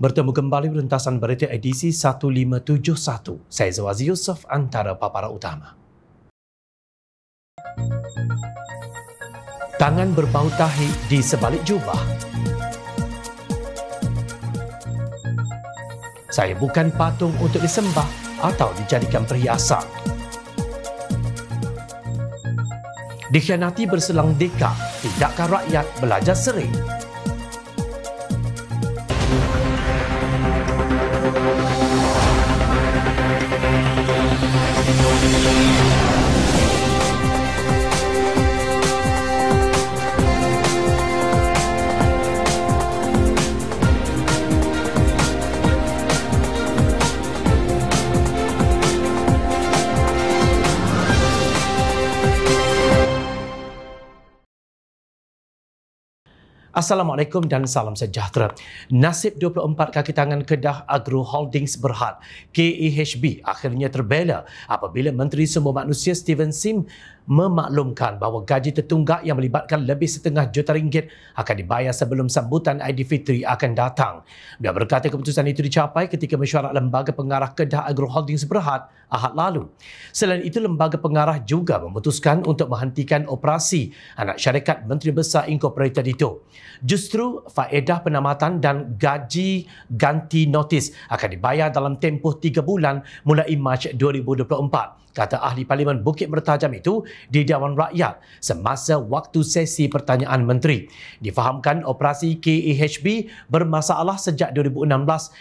Bertemu kembali berentasan berita edisi 1571. Saya Zawazi Yusof, antara paparan utama. Tangan berbau tahi di sebalik jubah. Saya bukan patung untuk disembah atau dijadikan perhiasan. Dikhianati berselang dekad, tidakkah rakyat belajar sering? Assalamualaikum dan salam sejahtera. Nasib 24 kaki tangan Kedah Agro Holdings Berhad KAHB akhirnya terbela apabila Menteri Sumber Manusia Steven Sim memaklumkan bahawa gaji tertunggak yang melibatkan lebih RM1.5 juta akan dibayar sebelum sambutan Aidilfitri akan datang. Beliau berkata keputusan itu dicapai ketika mesyuarat Lembaga Pengarah Kedah Agro Holdings Berhad Ahad lalu. Selain itu, Lembaga Pengarah juga memutuskan untuk menghentikan operasi anak syarikat Menteri Besar Incorporated itu. Justru faedah penamatan dan gaji ganti notis akan dibayar dalam tempoh 3 bulan mulai Mac 2024. Kata ahli Parlimen Bukit Mertajam itu di Dewan Rakyat semasa waktu sesi pertanyaan menteri. Difahamkan operasi KAHB bermasalah sejak 2016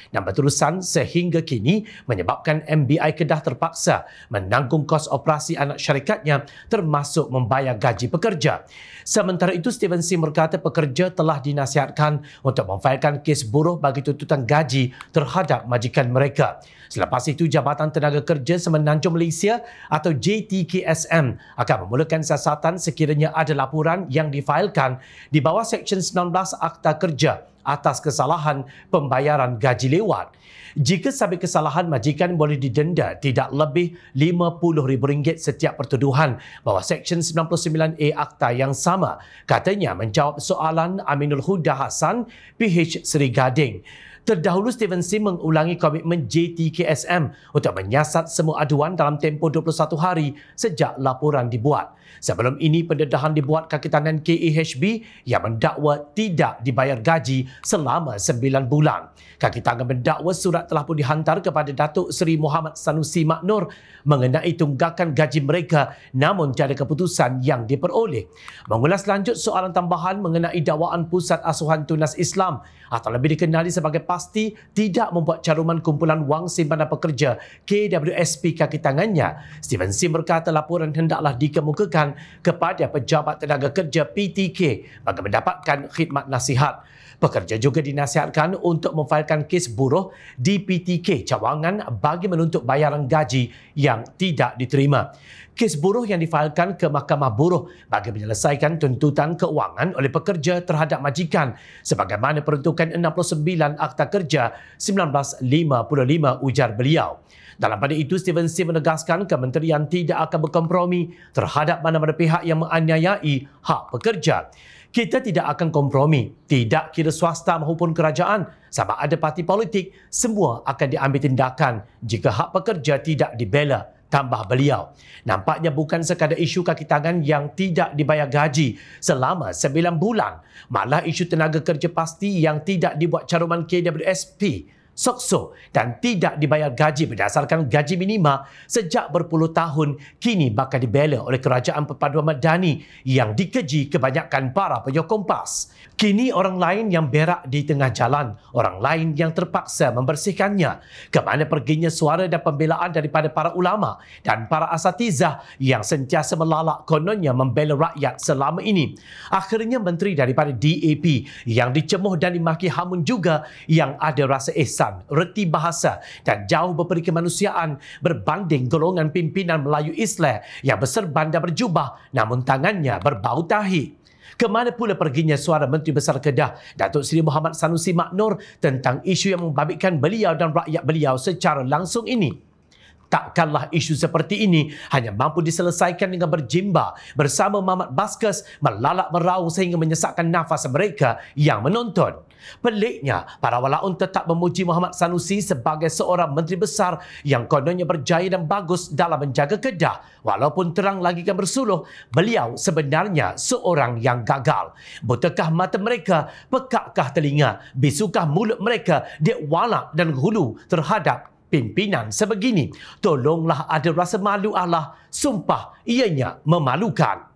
dan berterusan sehingga kini menyebabkan MBI Kedah terpaksa menanggung kos operasi anak syarikatnya termasuk membayar gaji pekerja. Sementara itu, Steven Sim berkata pekerja telah dinasihatkan untuk memfailkan kes buruh bagi tuntutan gaji terhadap majikan mereka. Selepas itu, Jabatan Tenaga Kerja Semenanjung Malaysia atau JTKSM akan memulakan siasatan sekiranya ada laporan yang difailkan di bawah Seksyen 19 Akta Kerja atas kesalahan pembayaran gaji lewat. Jika sabit kesalahan, majikan boleh didenda tidak lebih RM50,000 setiap pertuduhan bawah Seksyen 99A Akta yang sama, katanya menjawab soalan Aminul Huda Hassan, PH Seri Gading. Terdahulu, Steven Sim mengulangi komitmen JTKSM untuk menyiasat semua aduan dalam tempoh 21 hari sejak laporan dibuat. Sebelum ini, pendedahan dibuat kaki tangan KAHB yang mendakwa tidak dibayar gaji selama 9 bulan. Kaki tangan mendakwa surat telah pun dihantar kepada Datuk Seri Muhammad Sanusi Maknur mengenai tunggakan gaji mereka, namun tiada keputusan yang diperoleh. Mengulas lanjut soalan tambahan mengenai dakwaan Pusat Asuhan Tunas Islam atau lebih dikenali sebagai PASTI tidak membuat caruman kumpulan wang simpanan pekerja KWSP kaki tangannya, Steven Sim berkata laporan hendaklah dikemukakan kepada Pejabat Tenaga Kerja PTK bagi mendapatkan khidmat nasihat. Pekerja juga dinasihatkan untuk memfailkan kes buruh di PTK cawangan bagi menuntut bayaran gaji yang tidak diterima. Kes buruh yang difailkan ke Mahkamah Buruh bagi menyelesaikan tuntutan keuangan oleh pekerja terhadap majikan sebagaimana peruntukan 69 Akta Kerja 1955, ujar beliau. Dalam pada itu, Steven Sim menegaskan kementerian tidak akan berkompromi terhadap mana-mana pihak yang menganiayai hak pekerja. Kita tidak akan kompromi, tidak kira swasta maupun kerajaan, sama ada parti politik, semua akan diambil tindakan jika hak pekerja tidak dibela, tambah beliau. Nampaknya bukan sekadar isu kaki tangan yang tidak dibayar gaji selama 9 bulan, malah isu tenaga kerja pasti yang tidak dibuat caruman KWSP, SOKSO dan tidak dibayar gaji berdasarkan gaji minima sejak berpuluh tahun kini bakal dibela oleh Kerajaan Perpaduan Madani yang dikeji kebanyakan para penyokong PAS. Kini orang lain yang berak di tengah jalan, orang lain yang terpaksa membersihkannya. Kemana perginya suara dan pembelaan daripada para ulama dan para asatizah yang sentiasa melalak kononnya membela rakyat selama ini. Akhirnya menteri daripada DAP yang dicemuh dan dimaki hamun juga yang ada rasa ihsan, reti bahasa dan jauh berperi kemanusiaan berbanding golongan pimpinan Melayu Islam yang berserban dan berjubah namun tangannya berbau tahi. Kemana pula perginya suara Menteri Besar Kedah, Datuk Seri Muhammad Sanusi Maknur tentang isu yang membabitkan beliau dan rakyat beliau secara langsung ini? Takkanlah isu seperti ini hanya mampu diselesaikan dengan berjimba bersama Muhammad Baskes melalak meraung sehingga menyesakkan nafas mereka yang menonton. Peliknya, para walaun tetap memuji Muhammad Sanusi sebagai seorang menteri besar yang kononnya berjaya dan bagus dalam menjaga Kedah. Walaupun terang lagi kan bersuluh, beliau sebenarnya seorang yang gagal. Butakah mata mereka? Pekakkah telinga? Bisukah mulut mereka? Dia walak dan hulu terhadap pimpinan sebegini. Tolonglah ada rasa malu Allah. Sumpah ianya memalukan.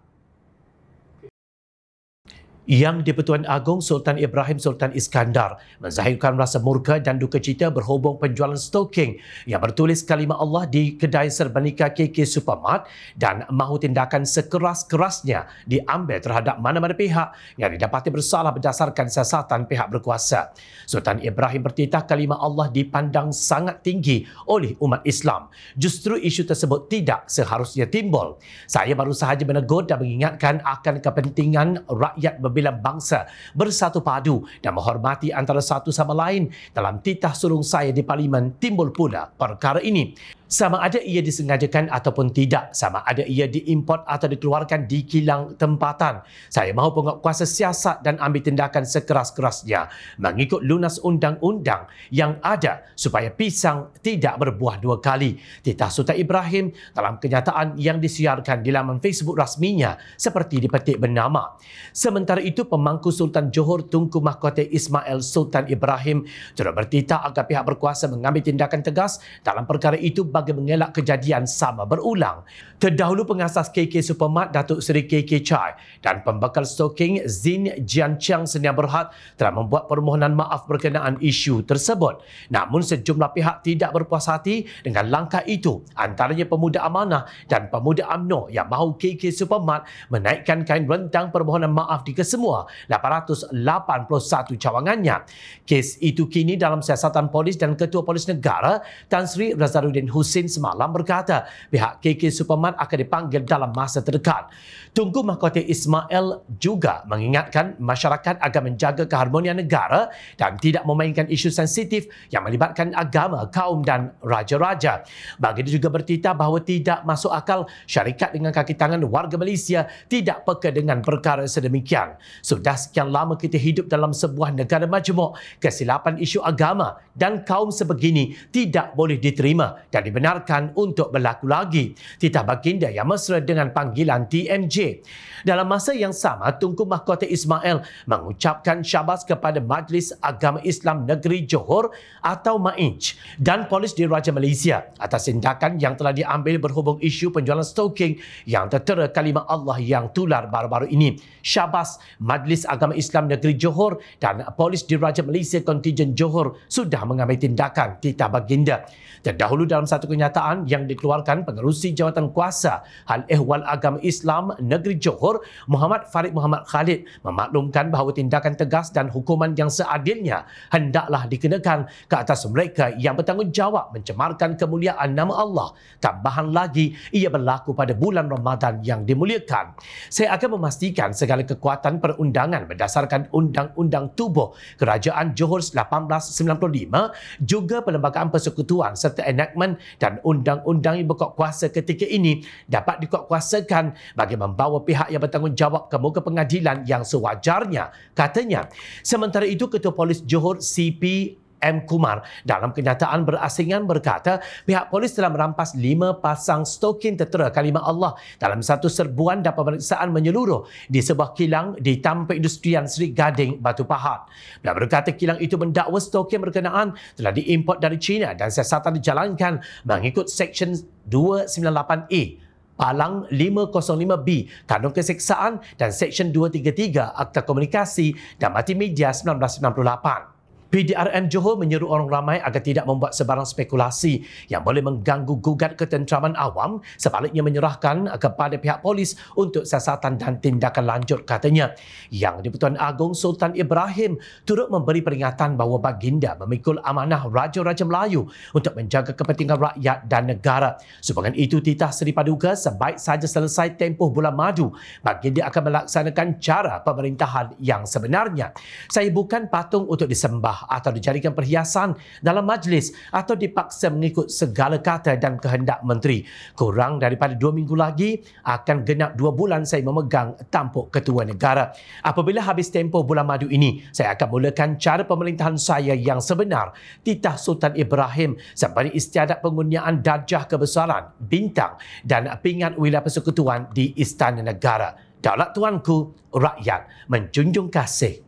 Yang di-Pertuan Agong Sultan Ibrahim Sultan Iskandar menzahirkan rasa murka dan duka cita berhubung penjualan stoking yang bertulis kalimah Allah di kedai serba nikah KK Supermart dan mahu tindakan sekeras-kerasnya diambil terhadap mana-mana pihak yang didapati bersalah berdasarkan siasatan pihak berkuasa. Sultan Ibrahim bertitah kalimah Allah dipandang sangat tinggi oleh umat Islam. Justru isu tersebut tidak seharusnya timbul. Saya baru sahaja menegur dan mengingatkan akan kepentingan rakyat bila bangsa bersatu padu dan menghormati antara satu sama lain. Dalam titah sulung saya di Parlimen timbul pula perkara ini. Sama ada ia disengajakan ataupun tidak, sama ada ia diimport atau dikeluarkan di kilang tempatan. Saya mahu penguatkuasa siasat dan ambil tindakan sekeras-kerasnya mengikut lunas undang-undang yang ada supaya pisang tidak berbuah dua kali. Titah Sultan Ibrahim dalam kenyataan yang disiarkan di laman Facebook rasminya seperti dipetik bernama. Sementara itu, pemangku Sultan Johor Tunku Mahkota Ismail Sultan Ibrahim turut bertitah agar pihak berkuasa mengambil tindakan tegas dalam perkara itu bagi mengelak kejadian sama berulang. Terdahulu pengasas KK Supermart Datuk Seri KK Chai dan pembekal stoking Zin Jian Chiang Senia Berhad telah membuat permohonan maaf berkenaan isu tersebut. Namun sejumlah pihak tidak berpuas hati dengan langkah itu, antaranya Pemuda Amanah dan Pemuda UMNO yang mahu KK Supermart menaikkan kain rentang permohonan maaf di kesemua 881 cawangannya. Kes itu kini dalam siasatan polis dan Ketua Polis Negara Tan Sri Razaluddin Husin semalam berkata pihak KK Supermart akan dipanggil dalam masa terdekat. Tunku Mahkota Ismail juga mengingatkan masyarakat agar menjaga keharmonian negara dan tidak memainkan isu sensitif yang melibatkan agama, kaum dan raja-raja. Baginda juga bertitah bahawa tidak masuk akal syarikat dengan kaki tangan warga Malaysia tidak peka dengan perkara sedemikian. Sudah sekian lama kita hidup dalam sebuah negara majmuk. Kesilapan isu agama dan kaum sebegini tidak boleh diterima dan dibenarkan untuk berlaku lagi. Titah baginda yang mesra dengan panggilan TMJ. Dalam masa yang sama, Tunku Mahkota Ismail mengucapkan syabas kepada Majlis Agama Islam Negeri Johor atau MAIJ dan Polis Diraja Malaysia atas tindakan yang telah diambil berhubung isu penjualan stoking yang tertera kalimah Allah yang tular baru-baru ini. Syabas Majlis Agama Islam Negeri Johor dan Polis Diraja Malaysia Kontijen Johor sudah mengambil tindakan, titah baginda. Terdahulu dalam satu kenyataan yang dikeluarkan Pengerusi Jawatan Kuasa Hal Ehwal Agama Islam Negeri Johor, Muhammad Farid Muhammad Khalid memaklumkan bahawa tindakan tegas dan hukuman yang seadilnya hendaklah dikenakan ke atas mereka yang bertanggungjawab mencemarkan kemuliaan nama Allah. Tambahan lagi, ia berlaku pada bulan Ramadan yang dimuliakan. Saya akan memastikan segala kekuatan perundangan berdasarkan Undang-Undang Tubuh Kerajaan Johor 1895, juga Perlembagaan Persekutuan serta enactment dan undang-undang yang berkuat kuasa ketika ini dapat dikuatkuasakan bagi membawa pihak yang bertanggungjawab ke muka pengadilan yang sewajarnya, katanya. Sementara itu, Ketua Polis Johor CP M. Kumar dalam kenyataan berasingan berkata pihak polis telah merampas 5 pasang stoking tertera kalimah Allah dalam satu serbuan dan pemeriksaan menyeluruh di sebuah kilang di Taman Perindustrian Seri Gading, Batu Pahat. Beliau berkata kilang itu mendakwa stoking berkenaan telah diimport dari China dan siasatan dijalankan mengikut Seksyen 298A Palang 505B Kandung Keseksaan dan Seksyen 233 Akta Komunikasi dan Multimedia 1998. PDRM Johor menyeru orang ramai agar tidak membuat sebarang spekulasi yang boleh mengganggu gugat ketenteraman awam, sebaliknya menyerahkan kepada pihak polis untuk siasatan dan tindakan lanjut, katanya. Yang di-Pertuan Agong Sultan Ibrahim turut memberi peringatan bahawa baginda memikul amanah Raja-Raja Melayu untuk menjaga kepentingan rakyat dan negara. Sehubungan itu, titah Seri Paduka sebaik saja selesai tempoh bulan madu, baginda akan melaksanakan cara pemerintahan yang sebenarnya. Saya bukan patung untuk disembah mewah atau dijadikan perhiasan dalam majlis atau dipaksa mengikut segala kata dan kehendak menteri. Kurang daripada 2 minggu lagi akan genap 2 bulan saya memegang tampuk ketua negara. Apabila habis tempoh bulan madu ini, saya akan mulakan cara pemerintahan saya yang sebenar. Titah Sultan Ibrahim sembari istiadat pengurniaan darjah kebesaran, bintang dan pingat wilayah persekutuan di Istana Negara. Daulat tuanku, rakyat menjunjung kasih.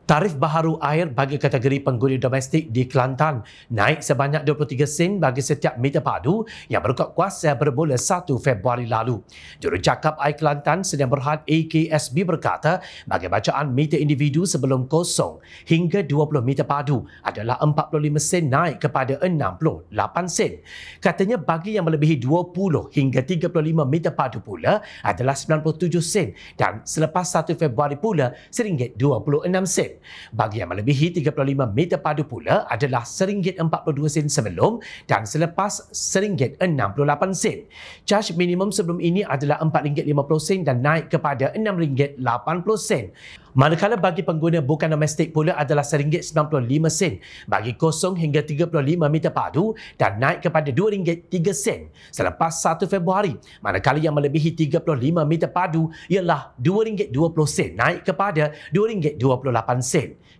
Tarif baharu air bagi kategori pengguna domestik di Kelantan naik sebanyak 23 sen bagi setiap meter padu yang berkuat kuasa bermula 1 Februari lalu. Jurucakap Air Kelantan Sdn Bhd AKSB berkata bagi bacaan meter individu sebelum kosong hingga 20 meter padu adalah 45 sen naik kepada 68 sen. Katanya bagi yang melebihi 20 hingga 35 meter padu pula adalah 97 sen dan selepas 1 Februari pula RM1.26. Bagi yang melebihi 35 meter padu pula adalah RM1.42 sebelum dan selepas RM1.68. Caj minimum sebelum ini adalah RM4.50 dan naik kepada RM6.80. Manakala bagi pengguna bukan domestik pula adalah RM1.95 bagi kosong hingga 35 meter padu dan naik kepada RM2.03 selepas 1 Februari. Manakala yang melebihi 35 meter padu ialah RM2.20 naik kepada RM2.28.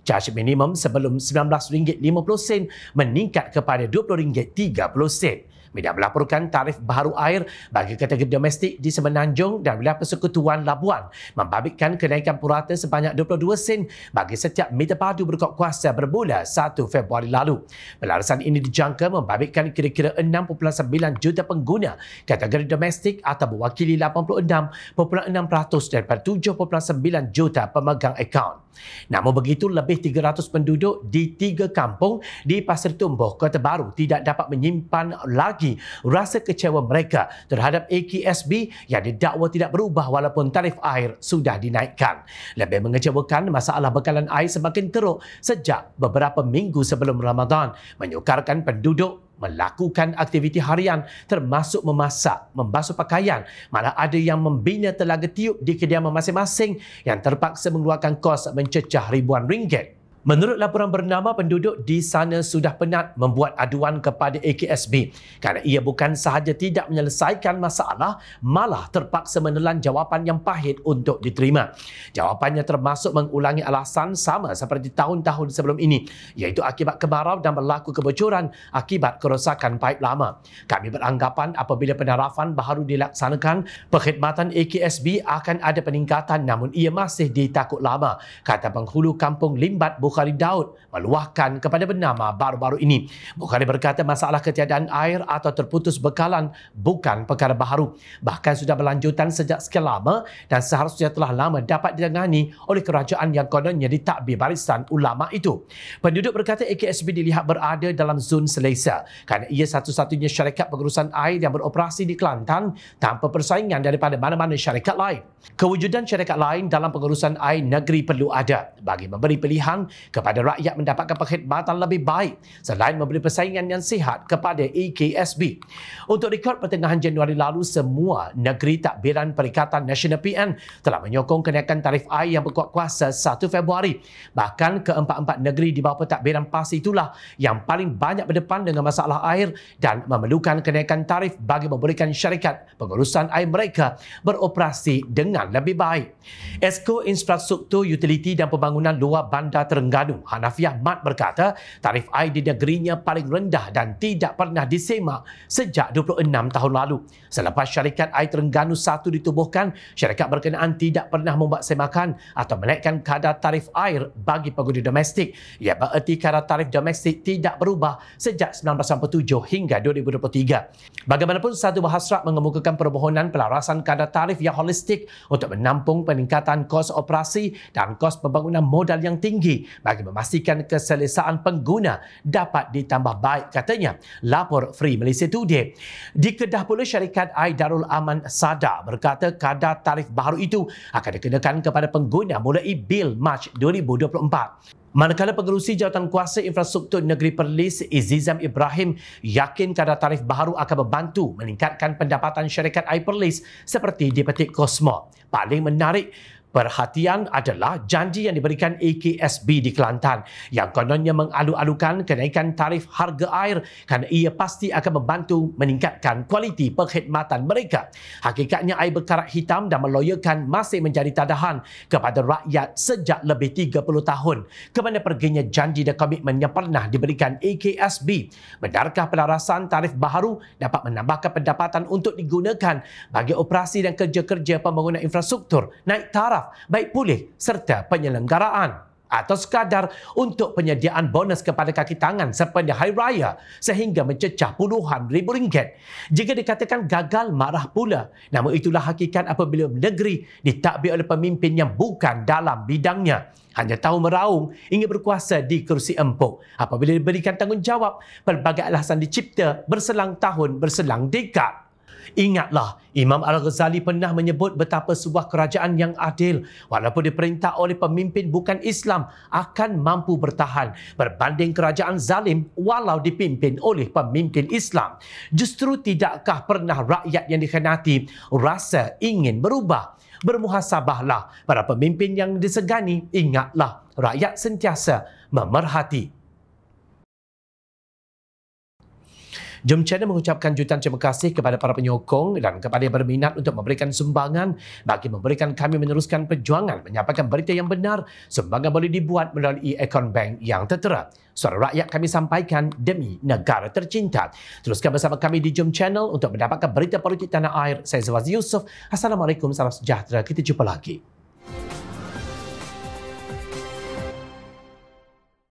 Caj minimum sebelum RM19.50 meningkat kepada RM20.30. Media melaporkan tarif baharu air bagi kategori domestik di Semenanjung dan wilayah persekutuan Labuan membabitkan kenaikan purata sebanyak 22 sen bagi setiap meter padu berkuat kuasa bermula 1 Februari lalu. Pelarasan ini dijangka membabitkan kira-kira 6.9 juta pengguna kategori domestik atau mewakili 86.6% daripada 7.9 juta pemegang akaun. Namun begitu, lebih 300 penduduk di 3 kampung di Pasir Tumbuh, Kota Baru tidak dapat menyimpan lagi rasa kecewa mereka terhadap AKSB yang didakwa tidak berubah walaupun tarif air sudah dinaikkan. Lebih mengecewakan, masalah bekalan air semakin teruk sejak beberapa minggu sebelum Ramadan, menyukarkan penduduk melakukan aktiviti harian termasuk memasak, membasuh pakaian, malah ada yang membina telaga tiup di kediaman masing-masing yang terpaksa mengeluarkan kos mencecah ribuan ringgit. Menurut laporan bernama, penduduk di sana sudah penat membuat aduan kepada AKSB kerana ia bukan sahaja tidak menyelesaikan masalah, malah terpaksa menelan jawapan yang pahit untuk diterima. Jawapannya termasuk mengulangi alasan sama seperti tahun-tahun sebelum ini, iaitu akibat kemarau dan berlaku kebocoran akibat kerosakan paip lama. Kami beranggapan apabila penarafan baharu dilaksanakan, perkhidmatan AKSB akan ada peningkatan namun ia masih ditakut lama, kata penghulu kampung Limbat Bukhari Daud meluahkan kepada bernama baru-baru ini. Bukhari berkata masalah ketiadaan air atau terputus bekalan bukan perkara baharu, bahkan sudah berlanjutan sejak sekian lama dan seharusnya telah lama dapat ditangani oleh kerajaan yang kononnya ditakbir Barisan Ulama itu. Penduduk berkata AKSB dilihat berada dalam zon selesa kerana ia satu-satunya syarikat pengurusan air yang beroperasi di Kelantan tanpa persaingan daripada mana-mana syarikat lain. Kewujudan syarikat lain dalam pengurusan air negeri perlu ada bagi memberi pilihan kepada rakyat mendapatkan perkhidmatan lebih baik selain memberi persaingan yang sihat kepada AKSB. Untuk rekod pertengahan Januari lalu, semua negeri takbiran Perikatan Nasional PN telah menyokong kenaikan tarif air yang berkuat kuasa 1 Februari. Bahkan keempat-empat negeri di bawah pentadbiran PAS itulah yang paling banyak berdepan dengan masalah air dan memerlukan kenaikan tarif bagi membolehkan syarikat pengurusan air mereka beroperasi dengan lebih baik. Esko Infrastruktur Utiliti dan Pembangunan Luar Bandar Terengganu, Hanafiah Mat berkata tarif air di negerinya paling rendah dan tidak pernah disemak sejak 26 tahun lalu. Selepas syarikat air Terengganu 1 ditubuhkan, syarikat berkenaan tidak pernah membuat semakan atau menaikkan kadar tarif air bagi pengguna domestik. Ia bererti kadar tarif domestik tidak berubah sejak 1997 hingga 2023. Bagaimanapun, satu berhasrat mengemukakan permohonan pelarasan kadar tarif yang holistik untuk menampung peningkatan kos operasi dan kos pembangunan modal yang tinggi bagi memastikan keselesaan pengguna dapat ditambah baik, katanya. Lapor Free Malaysia Today. Di Kedah pula, syarikat air Darul Aman Sada berkata kadar tarif baru itu akan dikenakan kepada pengguna mulai bil Mac 2024. Manakala pengerusi Jawatankuasa Infrastruktur Negeri Perlis Izizam Ibrahim yakin kadar tarif baharu akan membantu meningkatkan pendapatan syarikat air Perlis seperti dipetik Kosmo. Paling menarik, Perhatian adalah janji yang diberikan AKSB di Kelantan yang kononnya mengalu-alukan kenaikan tarif harga air kerana ia pasti akan membantu meningkatkan kualiti perkhidmatan mereka. Hakikatnya air berkarat hitam dan meloyakan masih menjadi tadahan kepada rakyat sejak lebih 30 tahun. Kemana perginya janji dan komitmen yang pernah diberikan AKSB? Benarkah pelarasan tarif baharu dapat menambahkan pendapatan untuk digunakan bagi operasi dan kerja-kerja pembangunan infrastruktur, naik taraf, baik pulih serta penyelenggaraan, atau sekadar untuk penyediaan bonus kepada kaki tangan sepanjang Hari Raya sehingga mencecah puluhan ribu ringgit? Jika dikatakan gagal, marah pula. Namun itulah hakikat apabila negeri ditadbir oleh pemimpin yang bukan dalam bidangnya, hanya tahu meraung ingin berkuasa di kerusi empuk. Apabila diberikan tanggungjawab, pelbagai alasan dicipta berselang tahun, berselang dekad. Ingatlah, Imam Al-Ghazali pernah menyebut betapa sebuah kerajaan yang adil, walaupun diperintah oleh pemimpin bukan Islam, akan mampu bertahan berbanding kerajaan zalim walau dipimpin oleh pemimpin Islam. Justru tidakkah pernah rakyat yang dikhianati rasa ingin berubah? Bermuhasabahlah para pemimpin yang disegani. Ingatlah, rakyat sentiasa memerhati. Jom Channel mengucapkan jutaan terima kasih kepada para penyokong dan kepada yang berminat untuk memberikan sumbangan bagi memberikan kami meneruskan perjuangan menyampaikan berita yang benar. Sumbangan boleh dibuat melalui akaun bank yang tertera. Suara rakyat kami sampaikan demi negara tercinta. Teruskan bersama kami di Jom Channel untuk mendapatkan berita politik tanah air. Saya Zawaz Yusof. Assalamualaikum, salam sejahtera. Kita jumpa lagi.